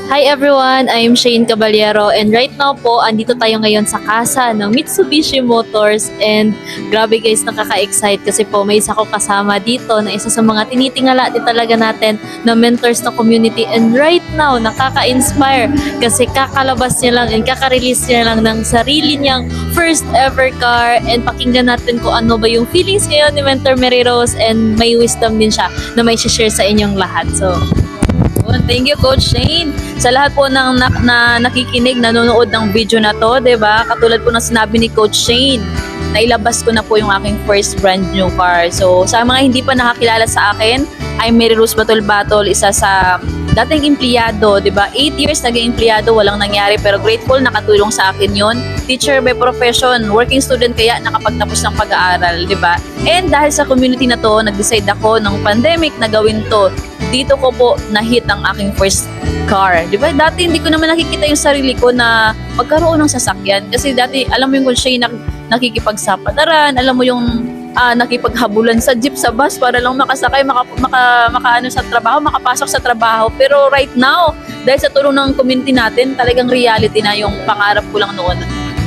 Hi everyone, I'm Shane Caballero and right now po, andito tayo ngayon sa kasa ng Mitsubishi Motors and grabe guys, nakaka-excite kasi po may isa ko kasama dito na isa sa mga tinitingala din talaga natin na mentors na community and right now, nakaka-inspire kasi kakalabas niya lang and kaka-release niya lang ng sarili niyang first ever car and pakinggan natin kung ano ba yung feelings ngayon ni Mentor Mary Rose and may wisdom din siya na may share sa inyong lahat. So, thank you, Coach Shane. Sa lahat po ng nakikinig, nanonood ng video na to, 'di ba? Katulad po ng sinabi ni Coach Shane, nailabas ko na po yung aking first brand new car. So, sa mga hindi pa nakakilala sa akin, I'm Mary Rose Batol, isa sa dating empleyado, 'di ba? 8 years naging empleyado, walang nangyari pero grateful nakatulong sa akin 'yon. Teacher by profession, working student kaya nakapagtapos ng pag-aaral, 'di ba? And dahil sa community na to, nag-decide ako ng pandemic na gawin to. Dito ko po na-hit ang aking first car. Di ba? Dati hindi ko naman nakikita yung sarili ko na magkaroon ng sasakyan. Kasi dati, alam mo yung kung siya nakikipagsapataran, alam mo yung nakipaghabulan sa jeep, sa bus para lang makasakay, makaano sa trabaho, makapasok sa trabaho. Pero right now, dahil sa tulong ng community natin, talagang reality na yung pangarap ko lang noon.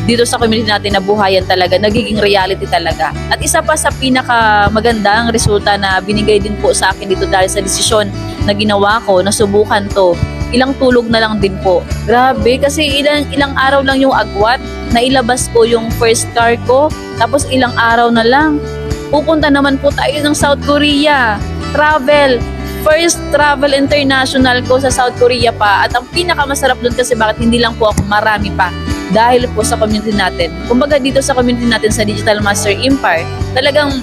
Dito sa community natin na buhayan talaga, nagiging reality talaga. At isa pa sa pinaka magandang resulta na binigay din po sa akin dito dahil sa desisyon na ginawa ko, na subukan to, ilang tulog na lang din po. Grabe, kasi ilang araw lang yung agwat, na ilabas ko yung first car ko, tapos ilang araw na lang. Pupunta naman po tayo ng South Korea. First travel international ko sa South Korea pa. At ang pinakamasarap doon kasi bakit hindi lang po ako, marami pa. Dahil po sa community natin. Kumbaga dito sa community natin sa Digital Master Empire, talagang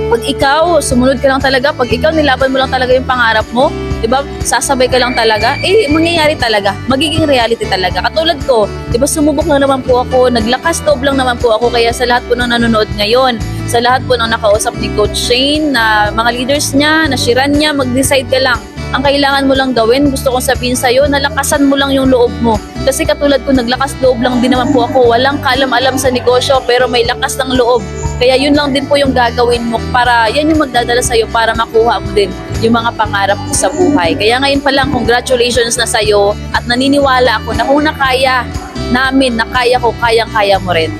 pag ikaw, sumunod ka lang talaga, pag ikaw nilaban mo lang talaga yung pangarap mo, di ba, sasabay ka lang talaga, mangyayari talaga, magiging reality talaga. Katulad ko, di ba, sumubok lang naman po ako, naglakas loob lang naman po ako, kaya sa lahat po ng nanonood ngayon, sa lahat po ng nakausap ni Coach Shane, na mga leaders niya, na shiran niya, mag-decide ka lang. Ang kailangan mo lang gawin, gusto kong sabihin sa'yo, nalakasan mo lang yung loob mo. Kasi katulad ko, naglakas loob lang din naman po ako. Walang kalam-alam sa negosyo, pero may lakas ng loob. Kaya yun lang din po yung gagawin mo para, yan yung magdadala sa'yo para makuha mo din yung mga pangarap mo sa buhay. Kaya ngayon pa lang, congratulations na sa'yo at naniniwala ako na kung nakaya namin, nakaya ko, kayang-kaya mo rin.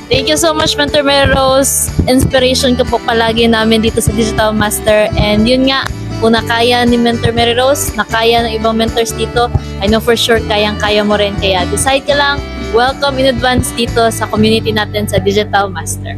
Thank you so much, Mentor Mary Rose. Inspiration ka po palagi namin dito sa Digital Master. And yun nga, kung nakaya ni Mentor Mary Rose, nakaya ng ibang mentors dito, I know for sure kayang-kaya mo rin. Kaya decide ka lang, welcome in advance dito sa community natin sa Digital Master.